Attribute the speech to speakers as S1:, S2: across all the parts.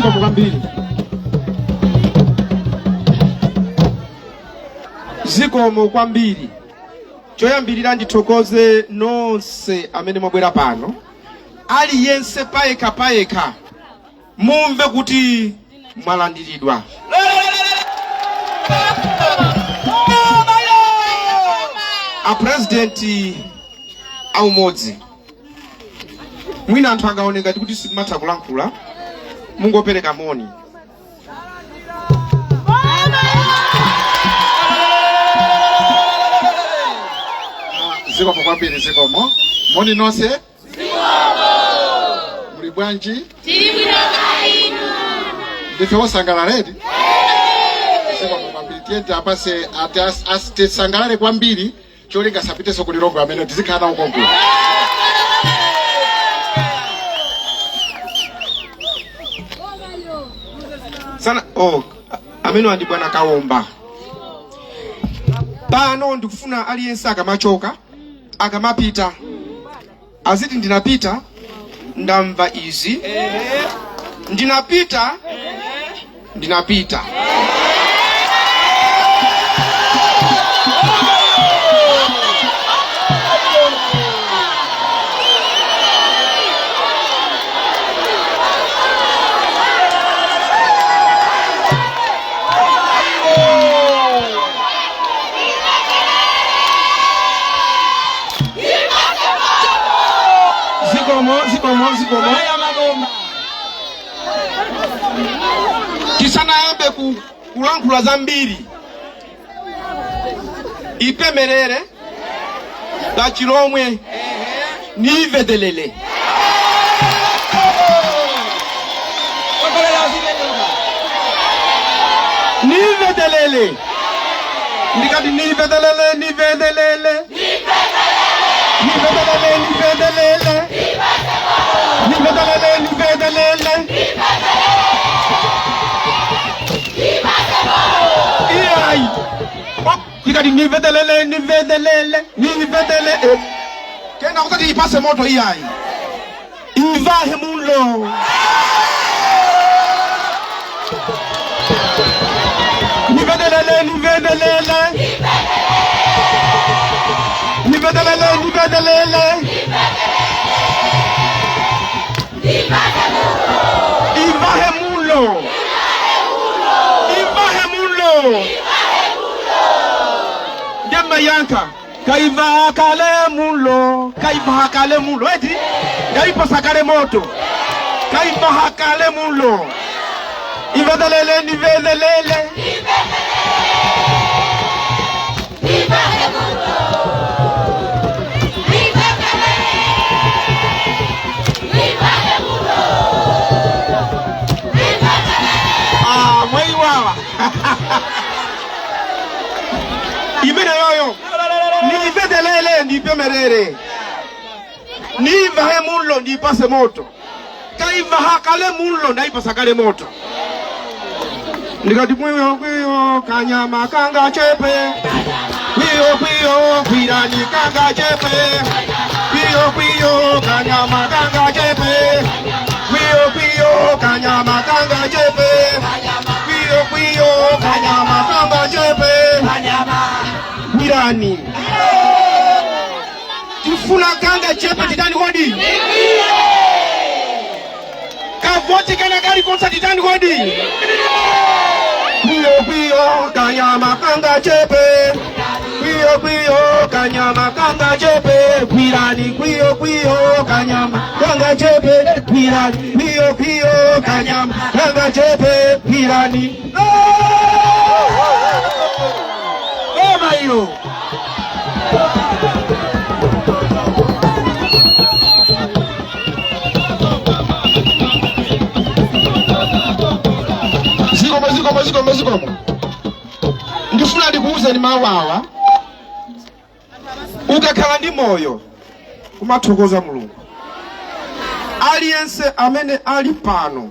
S1: ziko kwambiri. Zikomo kwambiri. Choyambirira ndithokoze nonse amene mwabwera pano. Aliyense payeka mumve kuti mwalandiridwa. A president aumodzi. Mwina anthu angaoneka kuti simatha kulankhula. Mungopereka moni.
S2: Zikomo kwambiri zikomo. Moni nonse? Zikomo. Muli bwanji? Tili bwino kainu. Ndife osangalaledi? Zikomo kwambiri. Tiyende apase atisangalale kwambiri cholinga sapiteso kulilongo amene tizikhala nawo konkulo.
S1: Sana amene andi bwana Kaomba. Pano ndikufuna aliyense akamachoka akamapita aziti ndinapita ndamva izi ndinapita zikomo tisanayambe kulankhula zambiri ipemerere Bachilomwe nivedelele ndikati nivedelele iyai ndikati nivedelele kenda kutati ipase moto iyai ivahe mulo nivedelele ivahe mulo Demba yanka kaiva kale mulo eti ngaipo sakale moto kaiva kale mulo ivedelele nivedelele imene yoyo nivedelele ndipemerere nivahe mulo ndipase moto kaiva kale mulo ndaipasa kale moto ndikati kwiyo kanyama kanga chepe kwiyo kwirani kanga chepe kwiyo kanyama kanga chepe kwiyo kanyama kanga chepe kwiyo kanyama kanga chepe kwirani tifuna kanga chepe titani kodi kavoti kana kali konsa titani kodi kwiyo kanyama kanga chepe kwiyo kanyama kanga chepe kwirani kwiyo kanyama kanga chepe kwirani kwiyo kanyama kanga chepe kwirani mayo zikomo ndifuna ndikuuze ni mawawa ukakhala ndi moyo kumathokoza Mulungu. Aliyense amene ali pano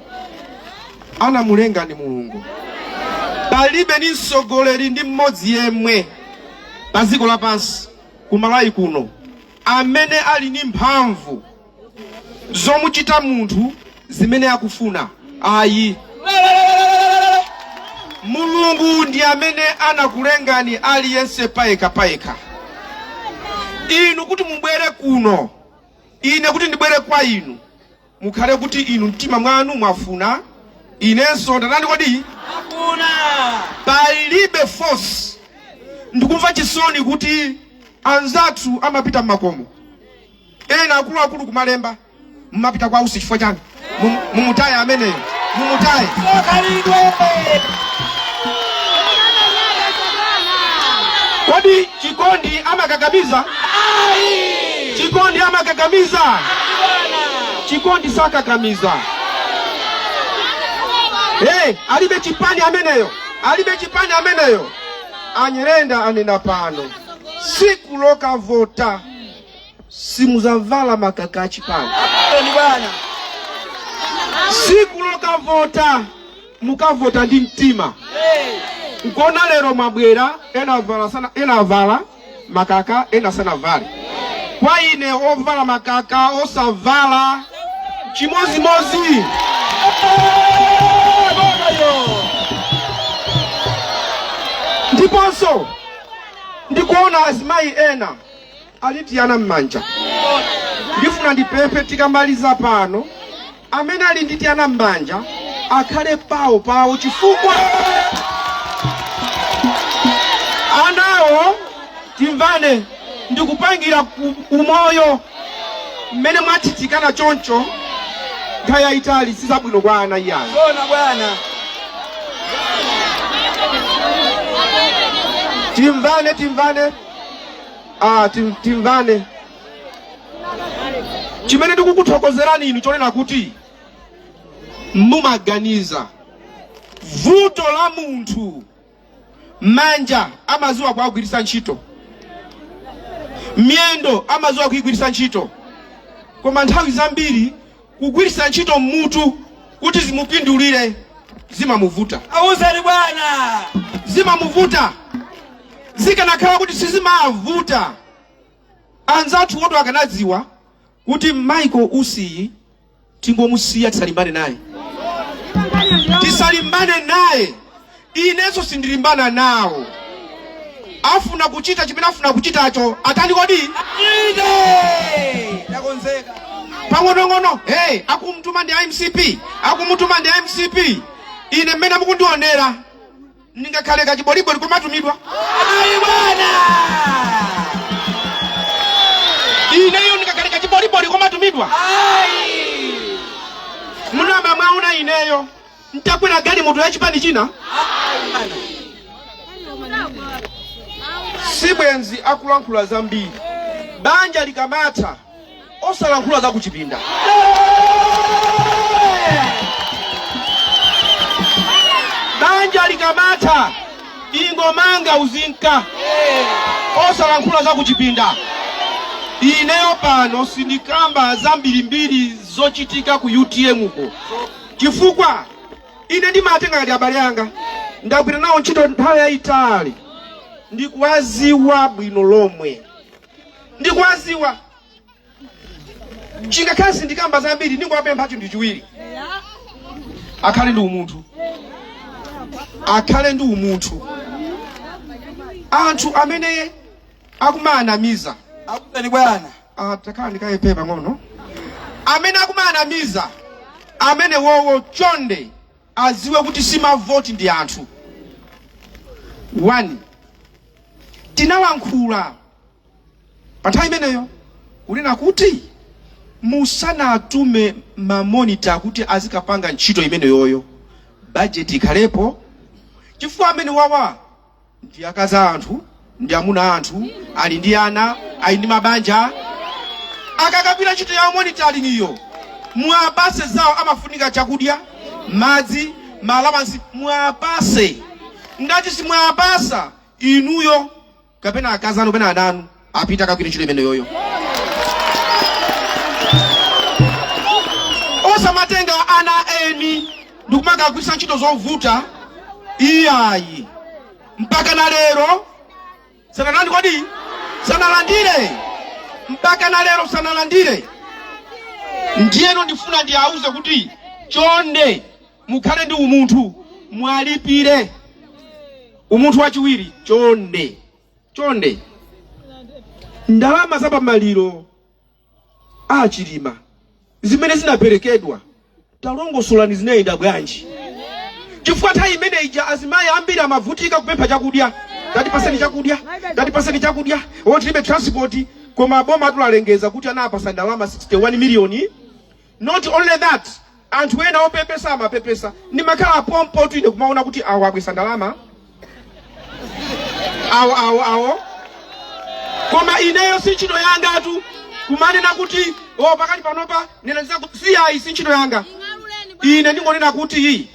S1: anamulenga ni Mulungu. Palibe ni mtsogoleri ndi mmodzi yemwe pa dziko lapansi kumalayi kuno amene ali ni mphamvu zomuchita munthu zimene akufuna ayi. Mulungu ndi amene anakulengani aliyense payeka. Inu kuti mubwere kuno, ine kuti ndibwere kwa inu, mukhale kuti inu mtima mwanu mwafuna, inenso ndanani kodi? Afuna. Palibe force. Ndikumva chisoni kuti anzathu amapita mmakomo. Ena akulu kumalemba, mumapita kwa usi chifukwa chani? Mumutaye ameneyo. Mumutaye. Kodi chikondi amakakamiza? Chikondi amakakamiza? Chikondi sakakamiza. Alibe chipani ameneyo. Alibe chipani ameneyo. Anyerenda anena pano. Siku loka vota. Simuzavala makaka chipani. Siku loka vota. Mukavota ndi mtima. Nkona lero mabwera ena vala makaka ena sana vale. Kwa ine ovala makaka osavala chimozi. Ndiponso ndikuona azimayi ena alitiana mmanja. Ndifuna ndipepe tikamaliza pano amene ali nditiana mmanja akhale pawo chifukwa anawo timvane ndikupangira umoyo mmene mwatitikana choncho nthawi itali sizabwino kwa ana iyana. Bona bwana. Timvane. Chimene ndikukuthokozerani inu chonena kuti mumaganiza vuto la munthu manja amaziwa kuagwiritsa ntchito, miyendo amaziwa kuigwiritsa ntchito, koma nthawi zambiri kugwiritsa ntchito mmutu kuti zimupindulire zimamuvuta. Awuzeni bwana. Zimamuvuta. Zikanakhala kuti sizimavuta, anzathu woto akanadziwa kuti Michael usiyi tingomusiya tisalimbane naye. Tisalimbane naye. Inenso sindilimbana nawo. Afuna kuchita chimene afuna kuchitacho atani kodi? Yakonzeka. Pang'ono. Akumutuma ndi MCP. Ine mmene mukundionera ningakhale kachiboliboli kumatumidwa. Ayi bwana. Ineyo ningakhale kachiboliboli kumatumidwa. Ayi. Munamba mwauna ineyo. Ntakwera gali moto ya chipani china? Sibwenzi akulankhula zambiri. Banja likamata osalankhula za kuchipinda. Banja likamata ingomanga uzinka osalankhula za kuchipinda. Ineyo pano sindikamba zambiri zochitika ku UTM uko. Chifukwa ine ndimatenga ngati abale yanga ndagwira nawo ntchito nthawi yayitali, ndikuwaziwa bwino lomwe, ndikuwaziwa. Chingakhala sindikamba zambiri ndingowapempha chinthu chiwiri: akhale ndi umunthu. Anthu amene akumanamiza akutani bwana, takhala ndikayepepa ngono, amene akumanamiza amene wowo chonde aziwe kuti simavoti ndi anthu. 1. Tinalankhula pa nthawi imeneyo kunena kuti musanatume mamonita kuti azikapanga ntchito imeneyoyo, budget ikhalepo, chifukwa amene wawa ndi akazi anthu, ndi amuna anthu, ali ndi ana, ali ndi mabanja. Akakapita ntchito ya monitoring iyo, muapase zawo amafunika chakudya, madzi, malamansi, muapase. Ngati simuapasa inuyo kapena akazi anu kapena ananu apita akagwira ntchito imeneyoyo. Osamatenga ana eni ndikumanga agwiritsa ntchito zovuta iyayi. Mpaka na lero sanalandi kodi? Sanalandire. Mpaka na lero sanalandire. Ndiyeno ndifuna ndiauze kuti chonde mukhale ndi umunthu mwalipire umunthu wachiwiri chonde ndalama za pamaliro achilima zimene zinaperekedwa talongosolani zinayenda bwanji chifukwa nthawi imene ija azimayi ambiri amavutika kupempha chakudya tatipaseni chakudya tilibe transport koma boma atalengeza kuti anapasa ndalama 61 million. Not only that, anthu ena opepesa amapepesa ndimakhala pompo tu ine kumaona kuti awo abwesa ndalama awo koma ineyo si ntchito yanga tu kumanena kuti pakati panopa neneza kuti siyayi si ntchito yanga ine ndingonena kuti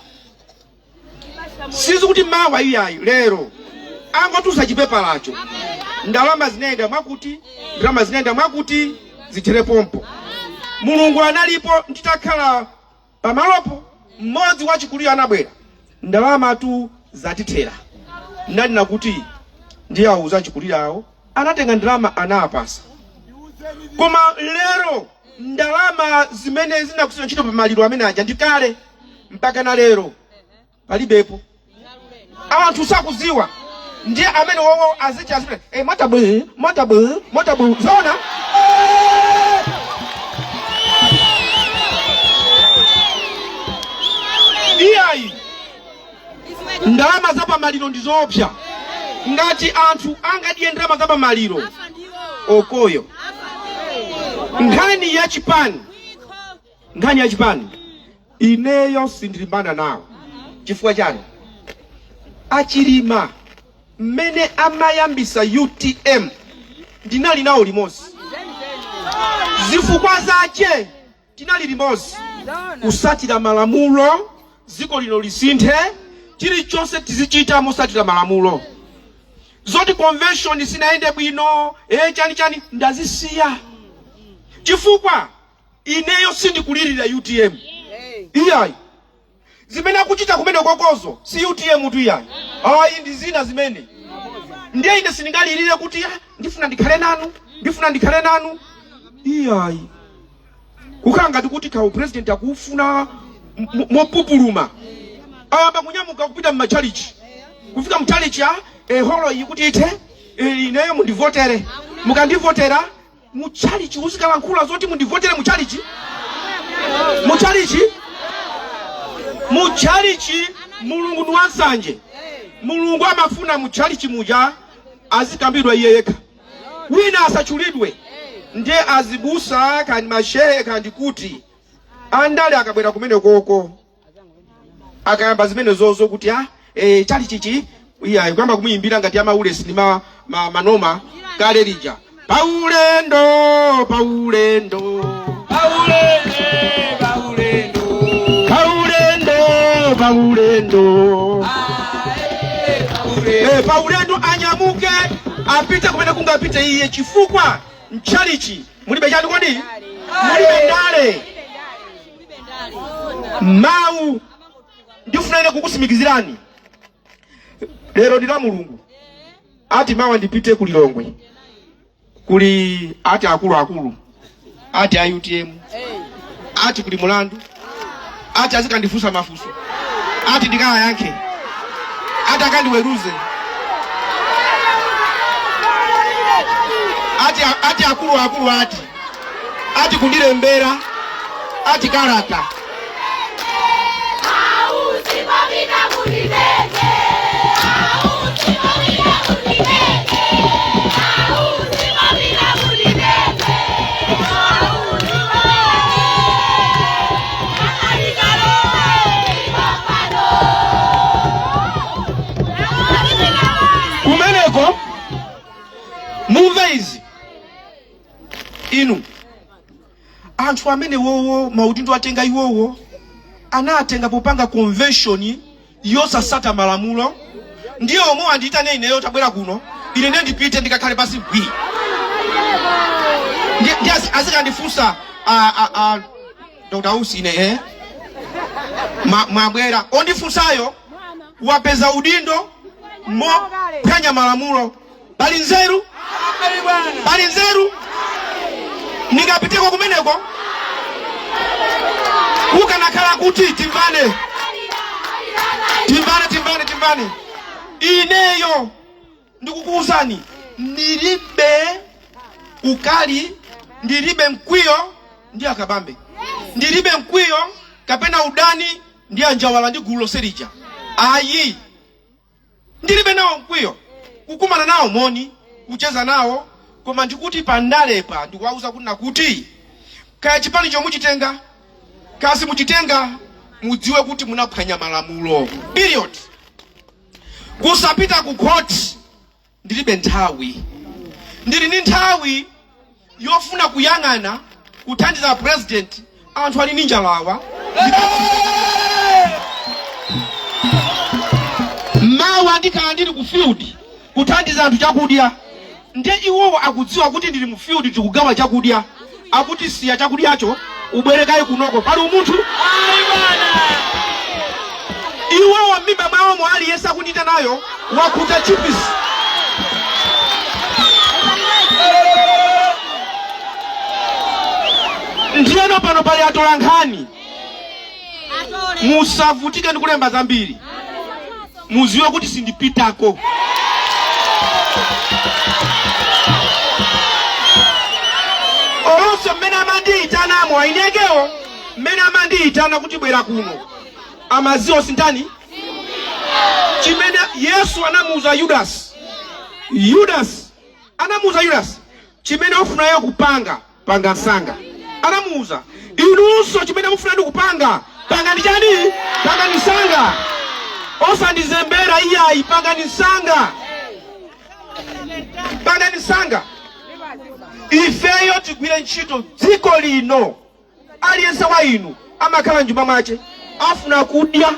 S1: sizi kuti mawa iyayi lero angotusa chipepalacho ndalama zinaenda mwakuti zithere pompo. Mulungu analipo nditakhala pamalopo mmodzi wachikulira anabwera ndalama tu zatithera ndani nakuti ndiye auza chikulirawo anatenga ndalama anapasa. Koma lero ndalama zimene zinakusira ntchito pamaliro amene aja ndikale mpaka na lero palibepo. Anthu sakuziwa ndiye amene wowo azicha motabu zona iyayi ndalama za pamaliro ndizoopsa. Ngati anthu angadiye ndalama za pamaliro okoyo nkhani ya chipani ineyo sindilimbana nawo. Chifukwa chani? Achilima mmene amayambisa UTM ndinali nawo limodzi, zifukwa zache tinali limodzi, kusatira malamulo ziko lino lisinthe chilichonse tizichita mosatira malamulo. Zoti convention sinaende bwino chani ndazisiya chifukwa ineyo sindikulirira UTM iyayi. Zimene akuchita kumene kokozo si UTM tu iyayi, ndi zina zimene ndiye ine sindingalirire kuti ndifuna ndikhale nanu iyayi. Kukhala ngati kuti kawo president akufuna mopupuluma amba kunyamuka kupita m'machalichi kufika mchalichi holo iyi kuti ite ineyo mundivotere. Mukandivotera muchalichi uzikalankhula zoti mundivotere muchalichi Mulungu ndi wansanje. Mulungu amafuna muchalichi muja azikambidwa iye yekha, wina asachulidwe. Ndiye azibusa kandi mashehe kandi kuti andale akabwera kumene koko akayamba zimene zozo kuti chalichichi iyayi kwamba kumuyimbira ngati amaule sinima manoma kale lija paulendo paulendo anyamuke apite kumene kungapite iye chifukwa mchalichi mulibe chani kodi mulibe ndale. Mau ndifuna kukusimikizirani lero ndila Mulungu ati mawa ndipite kulilongwe kuli ati akulu ati UTM ati kuli mulandu ati azikandifusa mafuso ati ndikaya yanke ati akandiweruze ati akulu ati kundilembera ati karata kumeneko muvezi inu anthu amene wowo maudindo atenga iwowo anatenga popanga convention yosasata malamulo. Ndiyo omwe anditane ineyo tabwera kuno ine ndipite ndikakhale pasi bwi ndi azikandifusa Dr. Usine mwabwera ondifusayo wapeza udindo mo phwanya malamulo bali nzeru nikapiteko kumeneko kukanakhala kuti timvane chimvani ineyo ndikukuuzani ndilibe ukali, ndilibe mkwiyo ndi akabambe, ndilibe mkwiyo kapena udani ndi anjawala ndi gulu loselija. Ayi, ndilibe nawo mkwiyo, kukumana nawo moni, kucheza nawo, koma ndikuti pandalepa ndikuwauza kuti nakuti kaya chipani chomuchitenga kasi muchitenga mudziwe kuti munaphwanya malamulo. Period. Kusapita ku court ndilibe nthawi. Ndili ndi nthawi yofuna kuyang'ana kuthandiza president anthu ali ninja lawa. Mawa ndikhala ndili ku field kuthandiza anthu chakudya. Ndiye iwowo akudziwa kuti ndili mu field tikugawa chakudya. Akuti siya chakudyacho ubwerekayo kunoko pali umunthu. Iwowo m'mimba mwawo aliyesa kundita nayo wakuta chipisi. Ndiyeno pano pali atola nkhani. Musavutike ndi kulemba zambiri. Muziwe kuti sindipitako. Olonso mmene amandiyitanamo ainegewo mmene amandiitana kuti bwera kuno amaziwo sintani chimene Yesu anamuuza Yudas anamuuza Yudas chimene ofunayo kupanga panga nsanga. Anamuuza inunso chimene mufuna kupanga panga ndi chani? Panga ndi nsanga. Osandizembera iyayi, panga ndi nsanga. Panga ndi nsanga. Ifeyo tigwire ntchito dziko lino. Aliyense wa inu amakhala m'nyumba mwace afuna kudya,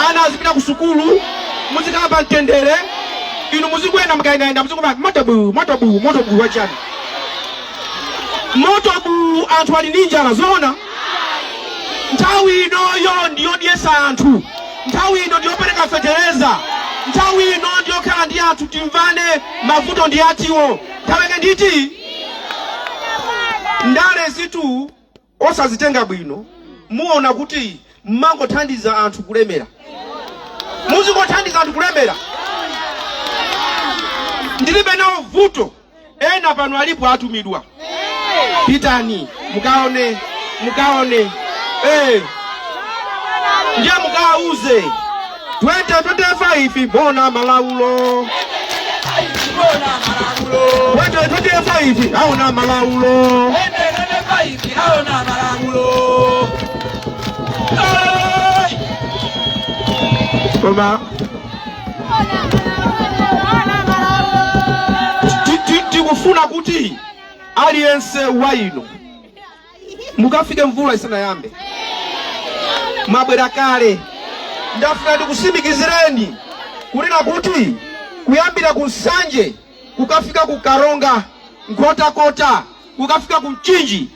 S1: ana azipita ku sukulu, muzikhala pa mtendere. Inu muzikwenda mukayenda muzikuba motobu wachani. Motobu anthu ali ninjala zona. Nthawi inoyo ndiyodyesa anthu. Nthawi ino ndiyopereka fetereza. Nthawi ino ndiyokhala ndi anthu timvane mavuto ndi atiwo. Nthawi nditi ndale zitu osazitenga bwino muona kuti mmangothandiza anthu kulemera. Muzikothandiza anthu kulemera. Ndilibe nawo vuto ena pano alipo atumidwa. Pitani mukaone. Ndiye mukauze 2025 mbona malaulo. 2025 haona malaulo. Koma tikufuna kuti aliyense wa inu mukafike mvula isanayambe. Mwabwera kale. Ndafuna ndikusimikizireni kunena kuti kuyambira ku Nsanje kukafika ku Karonga, Nkhotakota, kukafika ku Mchinji,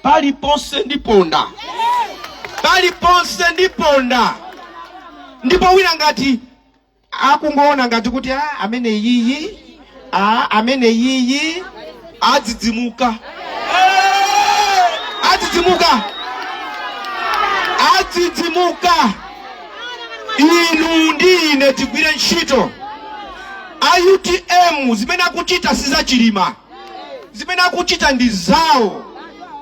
S1: paliponse ndiponda. Paliponse ndiponda. Ndipo wina ngati akungoona ngati kuti amene yiyi adzidzimuka. Inu ndine tigwire ntchito. IUTM zimene akuchita sizachilima. Zimene akuchita ndi zawo.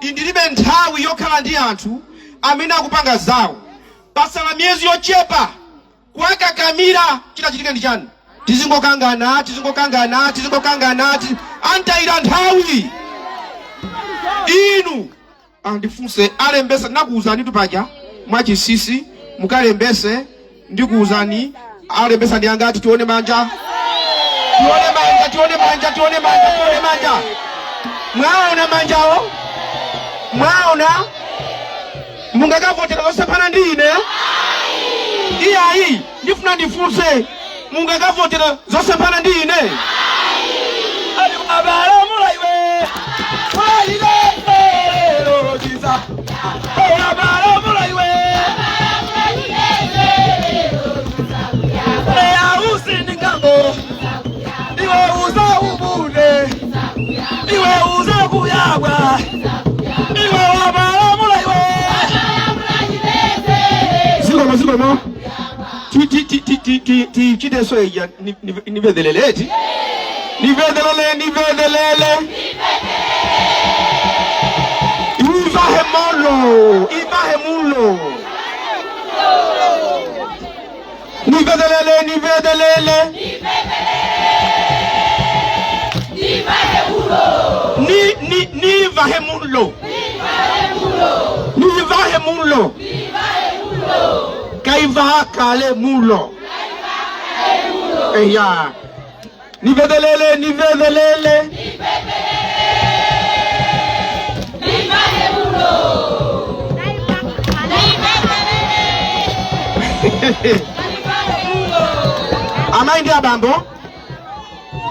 S1: Indilibe nthawi yokhala ndi anthu amene akupanga zawo. Pasala miyezi yochepa kuwakakamira chitachitika ndi chani? Tizingokangana. Antayira nthawi. Inu andifunse alembesa nakuuzani tupaja mwachisisi mukalembese ndikuuzani alembesa ndi angati tione manja. Mwaona manjao? Mwaona? Mungakavotera zosepana ndine? Iyayi ndifuna ndifunse mungakavotera zosepana ndine? Abalamula iwe Zikomo. chite so ya nivedeleleti. Nivedelele. Ivahe mulo. Nivedelele. Nivahe mulo. Kaiva kale mulo. Eya. Nivedelele. Amaindi abambo.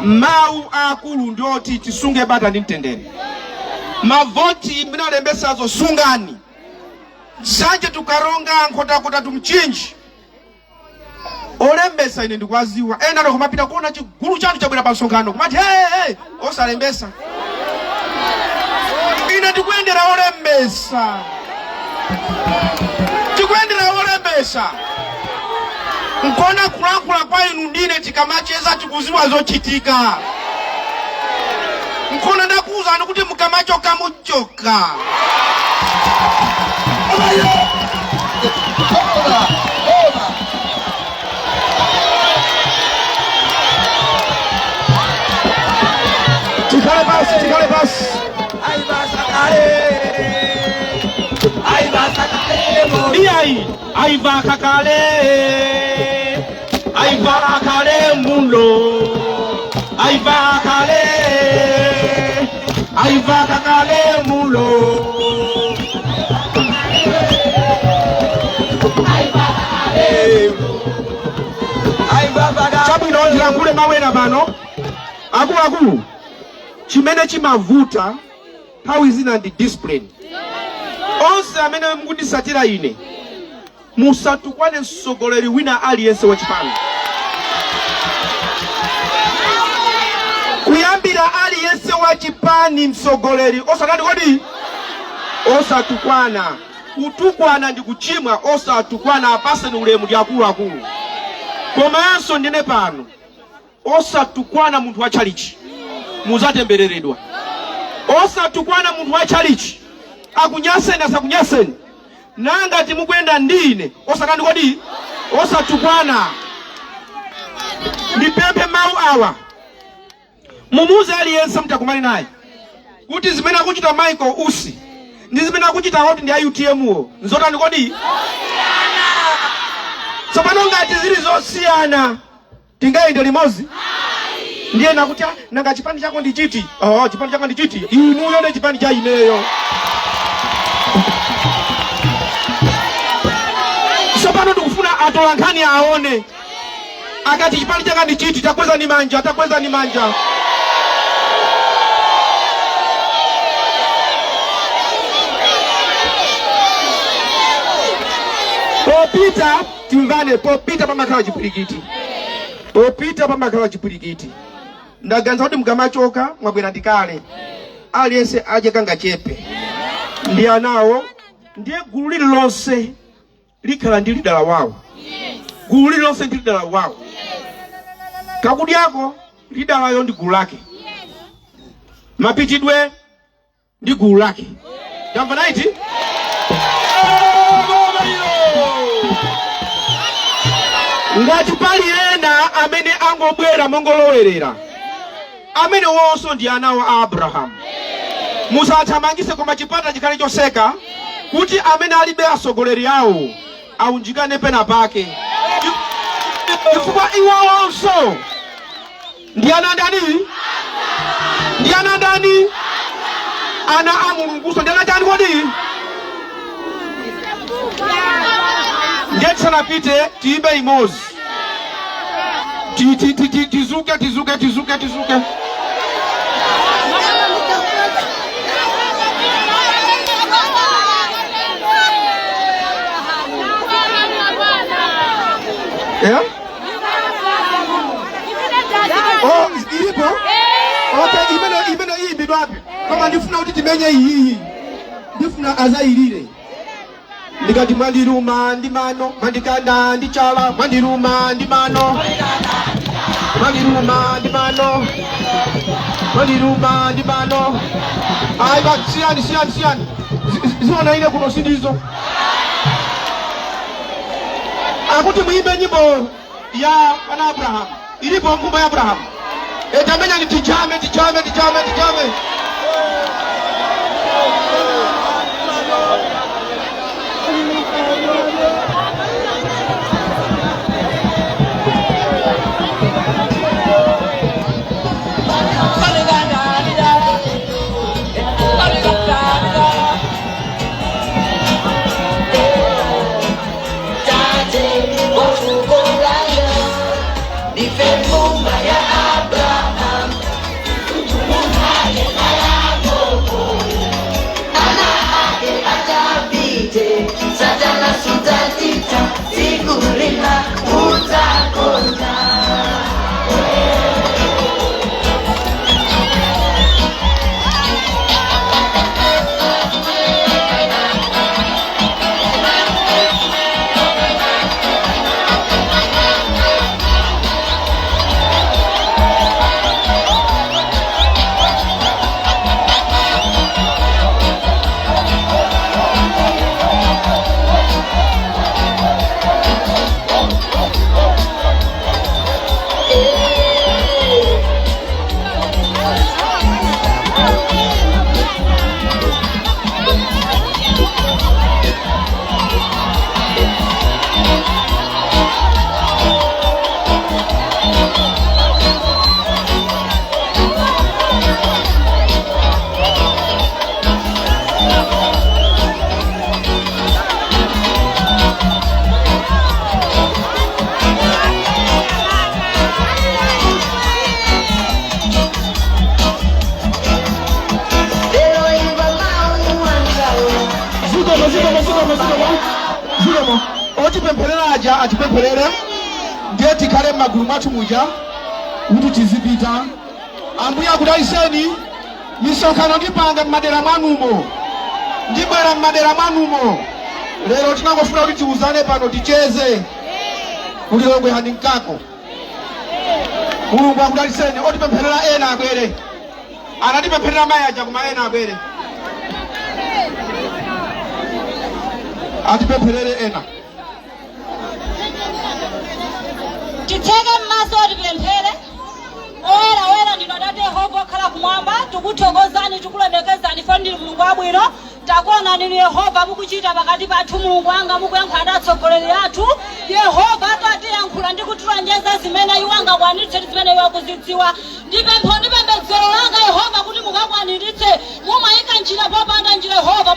S1: Mau akulu ndioti tisunge bata nintendeni. Mavoti minalembesazo sungani. Sanje tukaronga nkota tumchinji. Olembesa ine ndikwaziwa. Ena ndo kumapita kuona chigulu chanu chabwera pa msonkhano. Kumati hey osalembesa. Ine ndikuendera olembesa. Nkona kulakula kwa inu ndine tikamacheza tikuziwa zochitika. Nkona ndakuza nikuti mukamachoka muchoka. Tikale basi. Aiva kakale mulo. Chabu inaonjira kule mawena bano. Akulu. Chimene chimavuta. How is it and the discipline? Onse amene mukundisatira ine. Musatukwane msogoleri wina aliyense wachipani. Kuyambira aliyense wachipani msogoleri. Osakati kodi? Osatukwana. Kutukwana ndi kuchimwa. Osatukwana apase ni ulemu ndi akulu. Komanso ndine pano. Osatukwana muntu wa chalichi. Muzatembereredwa. Osatukwana muntu wa chalichi. Akunyaseni asakunyaseni. Nanga timukwenda ndine. Osakati kodi? Osatukwana. Ndipempe mau awa. Mumuze aliyense mtakumani naye. Kuti zimene akuchita Michael Usi. Ndi zimene akuchita hoti ndi UTM wo. Nzota ndikodi? Sopano ngati zili zosiyana. Tingaende limozi? Ndiye nakuti nanga chipani chako ndi chiti. Chipani chako ndi chiti. Inuyo ndi chipani cha ineyo. Sopano ndikufuna atolankhani aone. Akati chipani chako ndi chiti, takweza ni manja. Popita timvane, popita pamakhala chipirikiti. Ndaganza kuti mukamachoka mwabwera ndikale. Aliyense aje kanga chepe. Ndi anawo ndiye gulu lililonse likhala ndi lidala wawo. Gulu lililonse ndi lidala wawo. Kakudyako lidalayo ndi gulu lake. Mapitidwe ndi gulu lake. Tamva naiti? Ngati pali ena amene angobwera mongolowerera. Amene wonso ndi anawo a Abraham. Musathamangise koma chipata chikhale choseka kuti amene alibe asogoleri awo aunjikane pena pake. Chifukwa iwo wonso ndi ana ndani? Ana a Mulungu. Ndi ana chani kodi? Ndiye sanapite tiimbe imozi. Tizuke. Yeah? Ilipo? Okay, imeno hii bidwapi. Kama ndifuna kuti timenye hii. Ndifuna azairire. ndikati mwandiruma ndi mano mwandikanda ndi chala mwandiruma ndi mano mwandiruma ndi mano mwandiruma ndi mano ayi ba siyani ziona ine kuno sindizo akuti muimbe nyimbo ya pana Abraham ilipo ngumba ya Abraham etamenya ni tijame zikomo otipempherera aja atipempherere ndiye tikhale m'magulu mwathu muja kuti tizipita. Ambuye akudaliseni misonkhano ndipanga m'madera mwanumo ndibwera m'madera mwanumo lero tinangofuna kuti tiuzane pano ticheze kuti longwe hani mkako. Mulungu akudaliseni otipempherera ena abwere anatipempherera mayi aja kuma ena abwere atipempherere ena
S3: titege mmaso tipemphere. Oyera ndino Tate Yehova okhala kumwamba tikuthokozani tikulemekezani fo ndili Mulungu wabwino takuona ninu Yehova mukuchita pakati pathu Mulungu wanga mukuyankhula atsogoleri athu Yehova atiyankhula ndi kutilonjeza zimene iwo angakwanitse ndi zimene iwo akuzidziwa ndipemphero ndi pembedzero langa Yehova kuti mukakwaniritse mumayika njira popanda njira Yehova